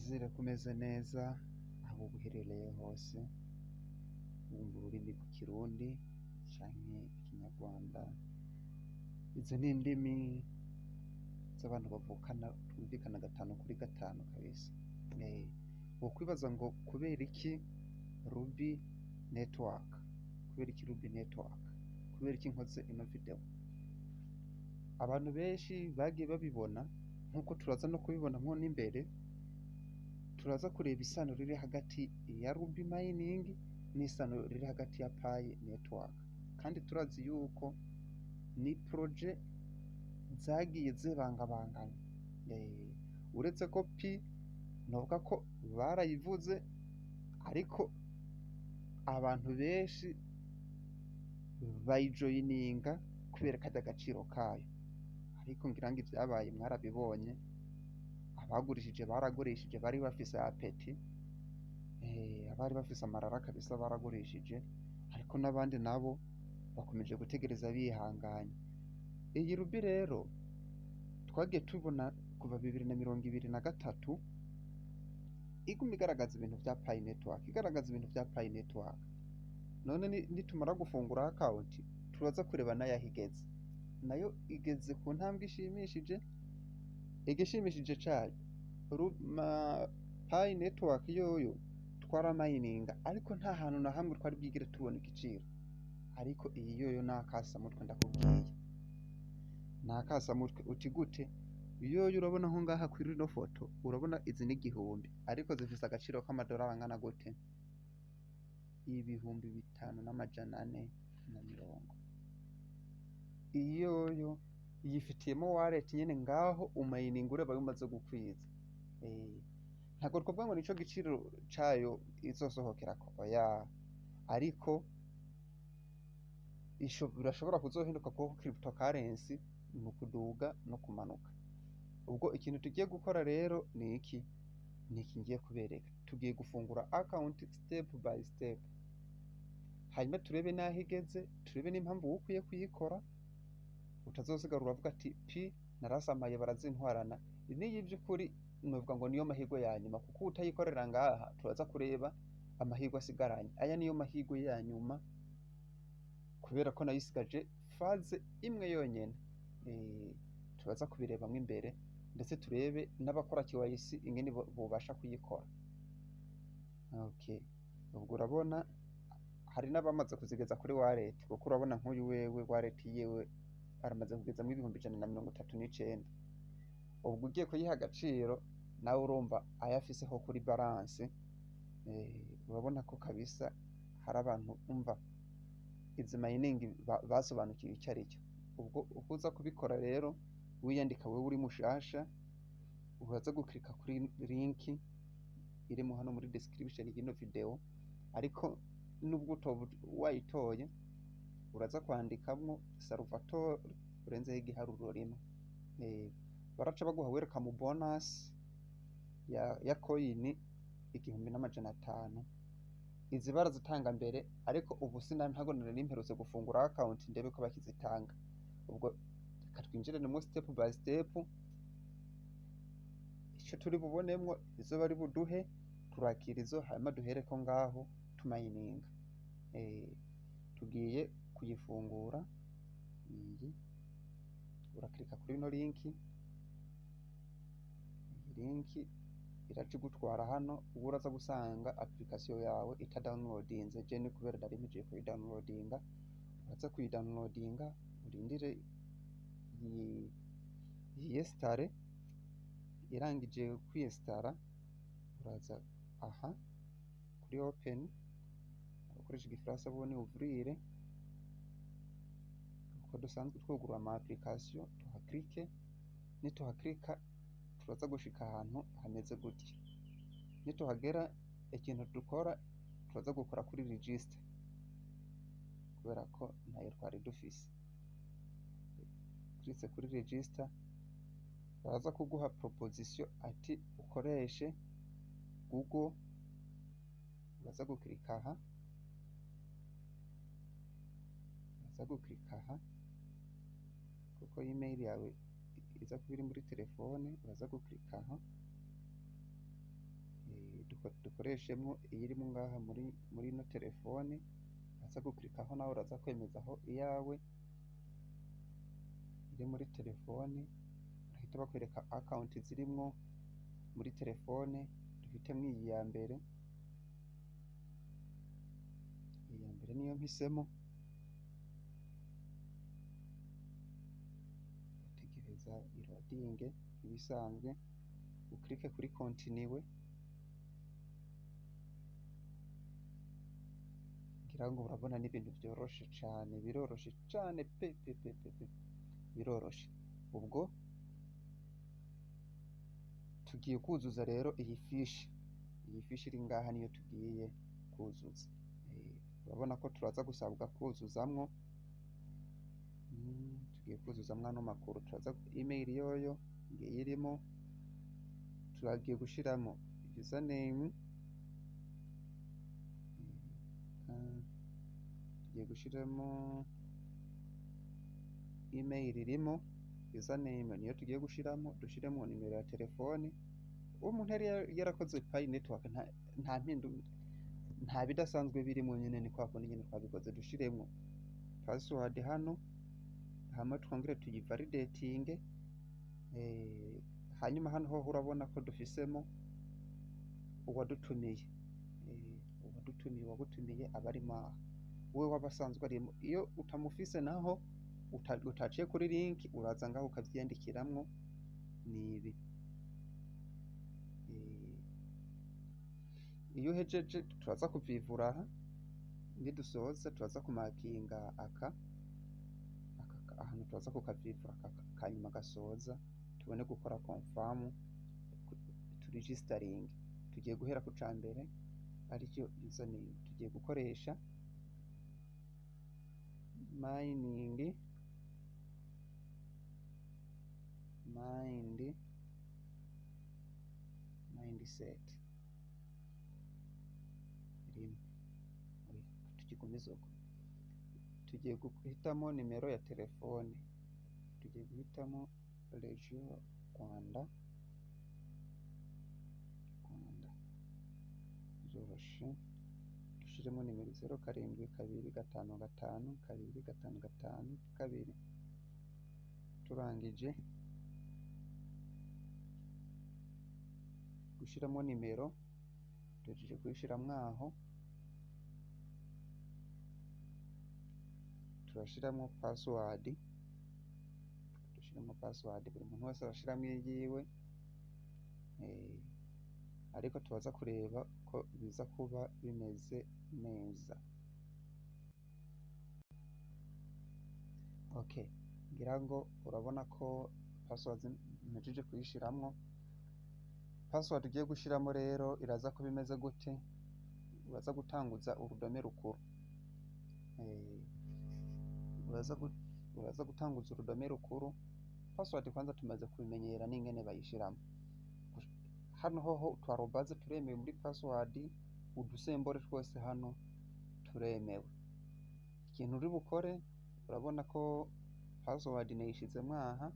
nizere ko umeze neza aho uherereye hose, wumva ururimi rw'ikirundi canke ikinyarwanda. Izo ni indimi z'abantu bavukana twumvikana gatanu kuri gatanu kabisa. Wokwibaza ngo kubera iki Ruby Network? Kubera iki Ruby Network? Kubera iki nkoze ino video? Abantu benshi bagiye babibona nk'uko turaza no kubibona mwo n'imbere, turaza kureba isano riri hagati ya Ruby Mining n'isano riri hagati ya Pi Network, kandi turazi yuko ni projet zagiye zibangabangana. Uretse ko Pi novuga ko barayivuze, ariko abantu benshi bayijoyininga kubera kajya agaciro kayo, ariko ngira ngo ibyabaye mwarabibonye. Abagurishije baragurishije, bari bafise apeti, abari bafise amarara kabisa baragurishije, ariko n'abandi nabo bakomeje gutegereza bihanganye. Iyi Ruby rero twagiye tubona kuva 2023 iguma igaragaza ibintu vya Pi Network, igaragaza ibintu vya Pi Network. None nitumara gufungura account turaza kureba nayo ahigeze, nayo igeze ku ntambwe ishimishije. Igishimishije cayo Pi Network yoyo twaramayininga, ariko nta hantu na hamwe twari bwigire tubona igiciro. Ariko iyi yoyo nakasamutwe, ndakubwiye nakasamutwe. Uti gute? Yoyo urabona nko ngaha kuri rino foto, urabona izi ni 1000, ariko zifise agaciro k'amadolari angana gute? 5440. Iyoyo yifitiyemo wallet nyene ngaho umayininga ureba bimaze gukwiza. Ntabwo twavuga ngo nico giciro cayo izosohokerako, oya, ariko birashobora kuzohinduka kuko cryptocurrency mu kuduga no kumanuka. Ubwo ikintu tugiye gukora rero ni iki? Ni iki ngiye kubereka. Tugiye gufungura account step by step, hanyuma turebe naho igeze, turebe n'impamvu ukwiye kuyikora. Utazosigara uravuga ati Pi narasamaye barazintwarana. Niyo ivy'ukuri novuga ngo niyo mahirwe ya nyuma, kuko utayikorera ngaha turaza kureba amahirwe asigaranye. Aya niyo mahirwe ya nyuma, kubera ko nayisigaje faze imwe yonyene. Turaza kubirebamwo imbere, ndetse turebe n'abakora KYC ingene bobasha kuyikora. Okay, ubwo urabona hari n'abamaze kuzigeza kuri wallet, kuko urabona nk'uyu wewe wallet yiwe aramaze kugezamwo 139. Ubwo ugiye kuyiha agaciro nawe urumva ayafiseho kuri balance. Urabona ko kabisa hari abantu umva izi mining basobanukiwe icyo ari cyo. Ubwo ukuza kubikora rero, wiyandika wewe uri mushasha, uraza guklika kuri link irimo hano muri description y'ino video, ariko nubwo wayitoye uraza kwandikamwo Salvatore urenzeho igiharuro rimwe. Baraca baguha welcome bonus ya coin 1500. Izi barazitanga mbere, ariko ubu ntago nari mperutse gufungura account ndebe ko bakizitanga. Ubwo reka twinjire mu step by step, icyo turi bubonemwo, izo bari buduhe turakira izo, hanyuma duhere ko ngaho tumayininga. Tugiye kuyifungura. Iyi uraklika kuri ino link iraca igutwara hano. Ubu uraza gusanga application yawe itadownloadinze. Je ni kubera nari mpijiye kuyidownloadinga. Uraza kuyidownloadinga, urindire yiyestare. Irangije kwiyestara, uraza aha kuri open, ukoresha igifaransa bone ouvrir. Uko dusanzwe twugurura ama application, tuhaklike. Nituhaklika turaza gushika ahantu hameze gutya. Nituhagera, ikintu dukora turaza gukora kuri register, kubera ko nayo twari dufise. Klitse kuri register, baraza kuguha proposition ati ukoreshe Google. Uraza guklika aha, kuko email yawe iza kuba iri muri telefone. Uraza guklika aha, dukoreshemwo iyirimo ngaha muri ino telefone, uraza gukirikaho nawe uraza kwemezaho iyawe iri muri telefone, urahita bakwereka account zirimwo muri telefone, duhitemwo iyi ya mbere niyo mpisemo, utegereza irodinge ibisanzwe, ukirike kuri continue, ngira ngo urabona n'ibintu byoroshe cane, biroroshe cane pe biroroshe. Ubwo tugiye kuzuza rero iyi fishi iri ngaha niyo tugiye kuzuza. Urabona ko turaza gusabwa kuzuzamwo, tugiye kuzuzamwo ano makuru, turaza email yoyo ngiye irimo, turagiye gushiramo username, tugiye gushiramo email irimo, username niyo tugiye gushiramo, dushiremo nimero ya telefone. Umuntu yari yarakoze Pi network nta bidasanzwe birimo, nyene ni kwa kundi nyene twabikoze. Dushiremo password hano, hama twongere tuyivalidatinge, hanyuma hano ho urabona ko dufisemo uwadutumiye, uwagutumiye aba arimo aha, wewe wabasanzwe arimo. Iyo utamufise naho utaciye kuri link, uraza ngaho ukavyandikiramwo nibi. Iyo uhejeje turaza kuvivura aha, nidusoza turaza kumakinga ahantu turaza kukavivura kanyuma gasoza, tubone gukora confirm turegistering. Tugiye guhera ku cambere aricyo username, tugiye gukoresha mindset tugikomeza uko. Tugiye guhitamo nimero ya telefone, tugiye guhitamo Regio Rwanda zoroshe, dushiremo nimero 0725525552. Turangije gushiramo nimero, tugiye kuyishiramwo aho, turashiramo password, buri muntu wese arashiramo iyiwe, ariko tubaza kureba ko biza kuba bimeze neza. Okay, ngira ngo urabona ko password mpejeje kuyishiramwo. Password ugiye gushiramo rero iraza kuba imeze gute? Uraza gutanguza urudome rukuru, uraza gutanguza urudome rukuru. Password kwanza tumaze kubimenyera n'ingene bayishiramo. Hano hoho utwarobaze turemewe muri password, udusembore twose hano turemewe. Ikintu uri bukore, urabona ko password nayishizemo aha,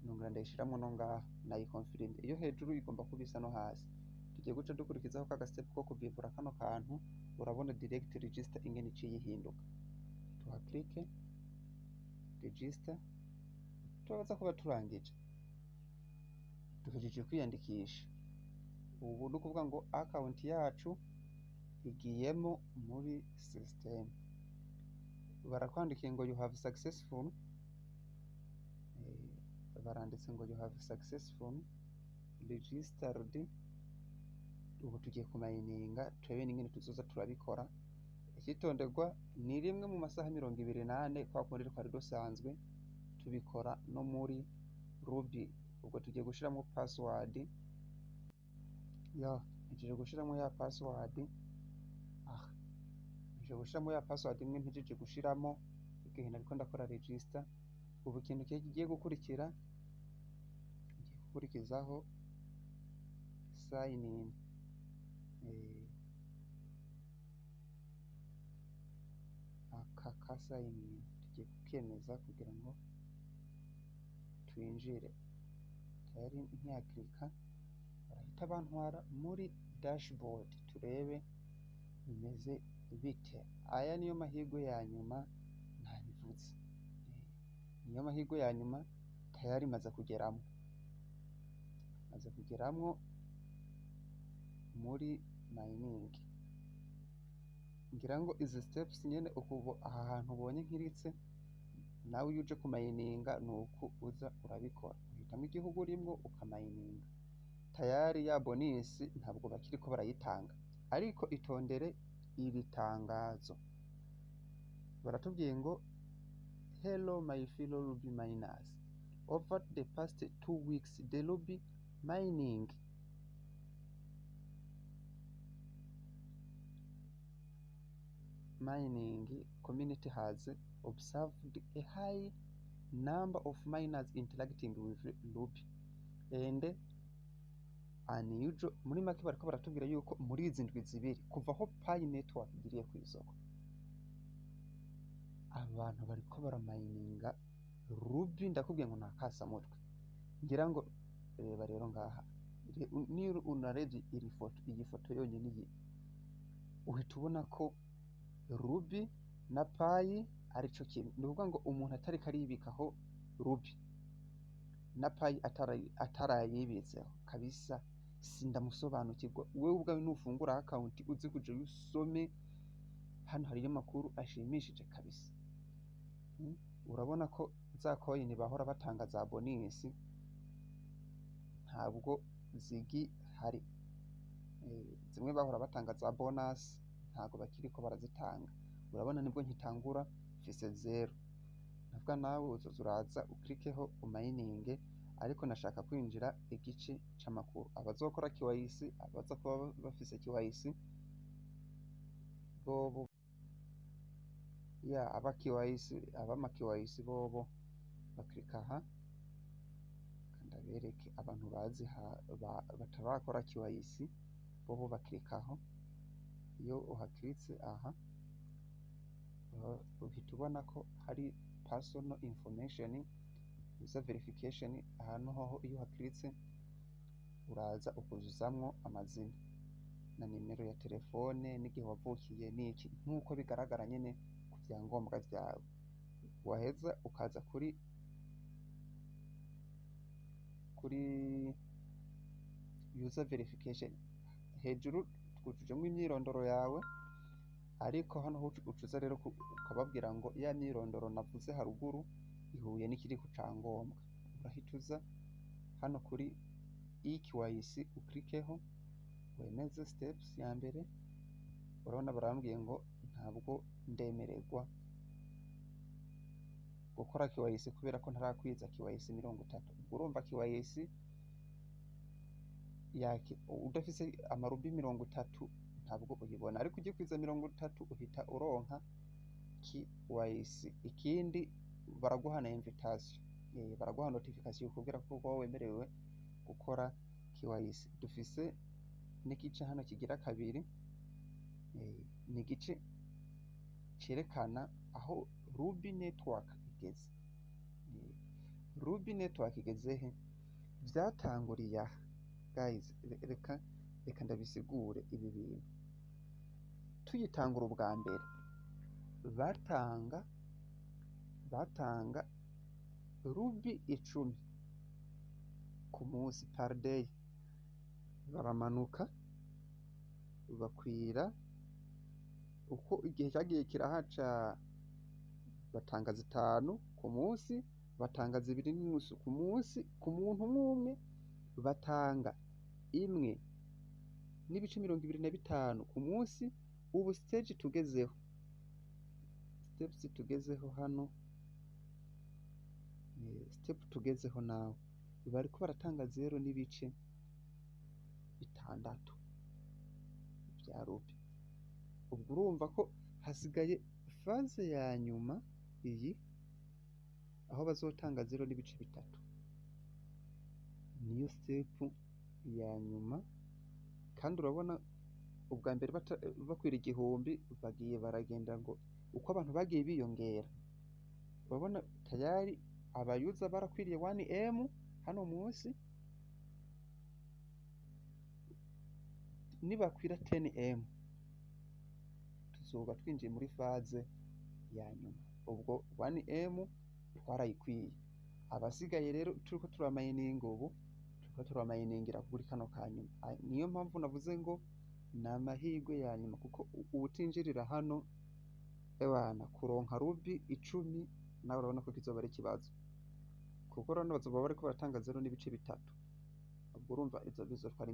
nongera ndayishiramwo no ngaha, nayikonfirime. Iyo hejuru igomba kubisa no hasi. Tugiye guca dukurikizaho ka step ko kuvivura kano kantu, urabona direct register ingene iciye ihinduka. Tuhaklike register, turaza kuba turangije, duhejeje kwiyandikisha. Ubu ni ukuvuga ngo account yacu igiyemo muri system. Barakwandikiye ngo you have successful, baranditse ngo you have successful registered. Ubu tugiye kumayininga, turebe n'ingene tuzoza turabikora. Ikitonderwa ni rimwe mu masaha 24 kwa kundi twari dusanzwe tubikora no muri Ruby. Ubwo tugiye gushiramo password, ntegereje gushiramo ya password. Ntegereje gushiramo ya password imwe ntegereje gushiramo igihe nariko ndakora register. Ubu ikintu kigiye gukurikira, ngiye gukurikizaho sign in. Aka sign in tugiye kukemeza kugira ngo twinjire. Tayari ntiyaklika, tutabantwara muri dashboard turebe bimeze bite. Aya niyo mahirwe ya nyuma ntabivuze, niyo mahirwe ya nyuma tayari maze kugeramwo muri mining. Ngira ngo izi steps nyene aha hantu ubonye nkiritse nawe iyo uje kumayininga nuko uza urabikora, uhitamwo igihugu urimwo ukamayininga. Tayari ya bonisi ntabwo bakiriko barayitanga, ariko itondere iri tangazo. Baratubwiye ngo hello my fellow Ruby miners, over the past 2 weeks the Ruby mining community has observed a high number of miners interacting with Ruby and unusual. Muri make bariko baratubwira yuko muri izi ndwi zibiri kuva aho Pi network igiriye ku isoko, abantu bariko baramayininga Ruby. Ndakubwiye ngo nakasa mutwe. Ngira ngo reba rero ngaha, ni unarebye iyi foto yonyine iyi, uhita ubona ko Ruby na Pi arico kintu. Ni ukuvuga ngo umuntu atariko aribikaho Ruby na Pi atarayibitseho kabisa sindamusobanukirwa. Wewe ubwawe nufungura account uzi kuja usome, hano hariyo amakuru ashimishije kabisa. Urabona ko za coin bahora batanga za bonus ntabwo zigihari, zimwe bahora batanga za bonus ntabwo bakiriko barazitanga. Urabona nibwo nkitangura mfise 0. Navuga nawe uzoza uraza uklikeho umayininge, ariko nashaka kwinjira igice c'amakuru. Abazokora KYC, abaza kuba bafise KYC bobo abama KYC bobo baklika aha. Kandabereke abantu bazi batarakora KYC bobo baklikaho. Iyo uhakritse aha uhita ubona ko hari personal information, user verification. Ahantu hoho iyo uhakritse uraza ukuzuzamwo amazina na nimero ya telefone n'igihe wavukiye n'iki, nk'uko bigaragara nyene ku vyangombwa vyawe. Waheza ukaza kuri user verification. Hejuru twujujemwo imyirondoro yawe, ariko hano ho ucuza rero ukababwira ngo ya myirondoro navuze haruguru ihuye n'ikiri ku cangombwa. Urahita uza hano kuri EKYC uklikeho wemeze steps ya mbere. Urabona barambwiye ngo ntabwo ndemererwa gukora KYC kubera ko ntarakwiza KYC 30. Urumva KYC yake udafise amarubi 30 ntabwo uyibona, ariko ugiye kwiza 30 uhita uronka KYC. Ikindi baraguha na invitation, baraguha notification kubwira ko wemerewe gukora KYC. Dufise n'igice hano kigira kabiri, ni igice cerekana aho Ruby network igeze. Ruby network igezehe? Vyatanguriye aha guys, reka ndabisigure ibi bintu. Tuyitangura ubwa mbere batanga Ruby 10 ku munsi per day. Baramanuka bakwira uko igihe cyagiye kirahaca, batanga 5 ku munsi, batanga 2.5 ku munsi ku muntu umwe, batanga 1.25 ku munsi. Ubu steps tugezeho hano, step tugezeho nawe bariko baratanga 0.6 bya Ruby. Ubwo urumva ko hasigaye faze ya nyuma iyi, aho bazotanga 0.3. Niyo step ya nyuma, kandi urabona ubwa mbere bakwira 1000 bagiye baragenda ngo uko abantu bagiye biyongera. Urabona tayari abayuza barakwiriye 1M hano munsi, nibakwira 10M tuzoba twinjiye muri faze ya nyuma, ubwo 1M twarayikwiye, abasigaye rero turiko turamayininga ubu turiko turamayiningira kuri kano kanyuma, niyo mpamvu navuze ngo ni amahirwe ya nyuma, kuko uwutinjirira hano ewana kuronka rubi 10 nawe urabona ko kizoba ari ikibazo, kuko urabona bazoba bariko baratanga 0.3, ubwo urumva izo bizotwara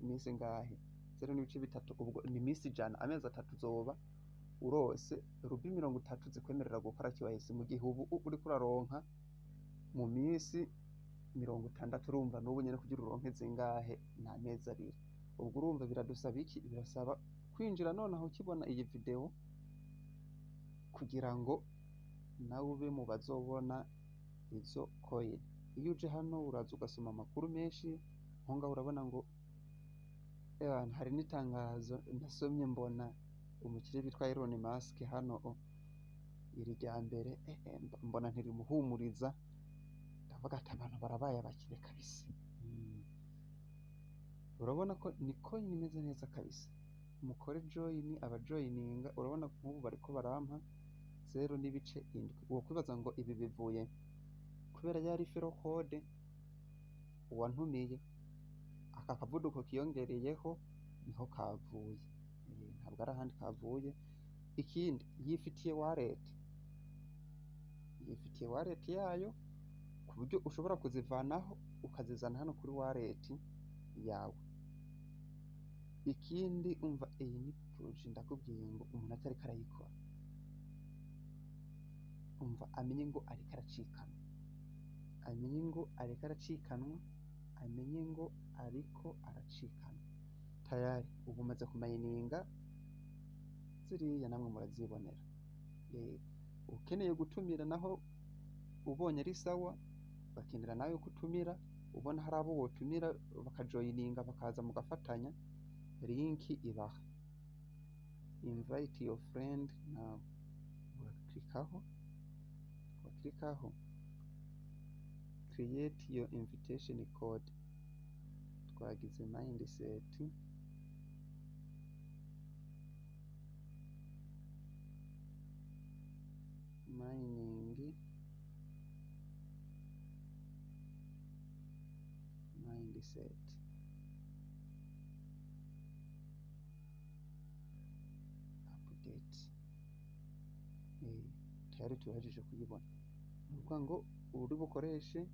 iminsi ngahe? 0.3, ubwo ni iminsi 100, amezi 3 uzoba urose rubi 30 zikwemerera gukora KYC, mu gihe ubu uriko uraronka mu minsi 60, urumva n'ubu nyene kugira uronke zingahe? Ni amezi 2, ubwo urumva biradusaba iki? Birasaba kwinjira nonaho ukibona iyi video kugira ngo nawe ube mu bazobona izo coin. Iyo uje hano uraza ugasoma amakuru menshi, nko ngaho urabona ngo hari n'itangazo nasomye mbona umukire bitwa Elon Musk hano iri rya mbere mbona ntirimuhumuriza, ndavuga ati abantu barabaye abakire kabisa. Urabona ko ni coin imeze neza kabisa, mukore join, abajoyininga urabona nk'ubu bariko barampa 0.7, uwo kwibaza ngo ibi bivuye kubera yari referral code uwantumiye, aka kavuduko kiyongereyeho niho kavuye, ntabwo ari ahandi kavuye. Ikindi yifitiye wallet yayo ku buryo ushobora kuzivanaho ukazizana hano kuri wallet yawe. Ikindi umva, iyi ni projet ndakubwiye ngo umuntu atariko arayikora umva amenye ngo ariko aracikanwa, amenye ngo ariko aracikanwa tayari. Ubu umaze kumayininga ziriya namwe murazibonera, ukeneye gutumira naho ubonye ari sawa bakenera nawe kutumira, ubona hari abo wotumira bakajoyininga bakaza mugafatanya, linki ibaha invite your friend now, urakirikaho create your invitation code, twagize mindset mining mindset update, tayari tuhejeje kuyibona. Ni ukuvuga ngo uri bukoreshe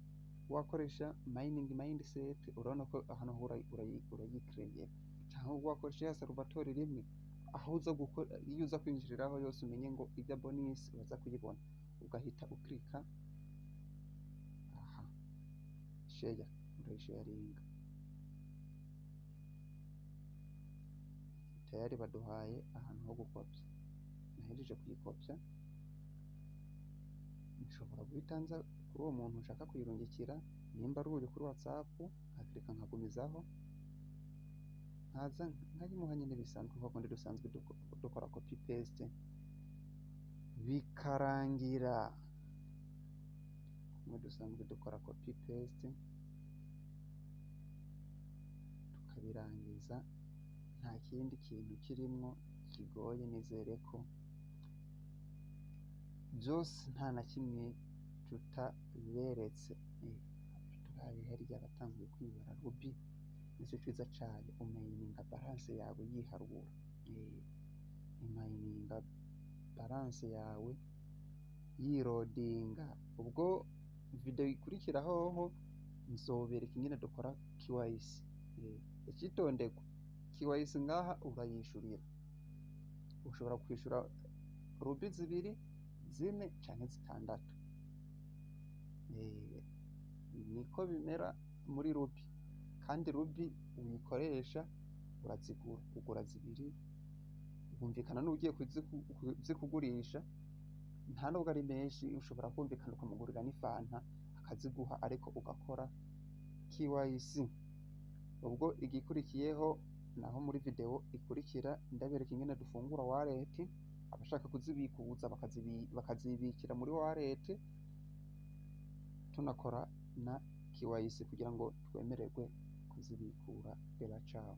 wakoresha mining mindset, urabona ko ahantu urayikreye, cyangwa wakoresha ya Salvatore rimwe, aho uza gukora iyo uza kwinjiriraho yose umenye ngo ijya bonus uraza kuyibona, ugahita uklika aha share, urayisharinga tayari baduhaye ahantu ho gukopya, nahejeje kuyikopya, nshobora guhita nza kuri uwo muntu nshaka kuyirungikira, nimba ari uri kuri WhatsApp nkakirika nkagumizaho, nkaza nkayimuha nyine bisanzwe nk'uko dusanzwe dukora copy paste bikarangira, nk'uko dusanzwe dukora copy paste tukabirangiza, nta kindi kintu kirimwo kigoye, nizere ko byose nta na kimwe tutaberetse. Turabe harya batanguye kwibara rubi, nicyo cyiza cyane, umayininga balance yawe yiharura, umayininga balance yawe yirodinga. Ubwo video ikurikiraho nzobereka ingene dukora KYC, ikitonderwa KYC ngaha urayishurira, ushobora kwishura rubi 2, 4 canke 6, niko bimera muri rubi. Kandi rubi uyikoresha urazigura, ugura 2, bumvikana n'ugiye kuzikugurisha, nta nubwo ari menshi, ushobora kumvikana ukamugurira n'ifanta akaziguha, ariko ugakora KYC. Ubwo igikurikiyeho naho muri video ikurikira ndabereka ingene dufungura wallet, abashaka kuzibikuza bakazibikira muri wallet, tunakora na KYC kugira ngo twemererwe kuzibikura. Bella ciao.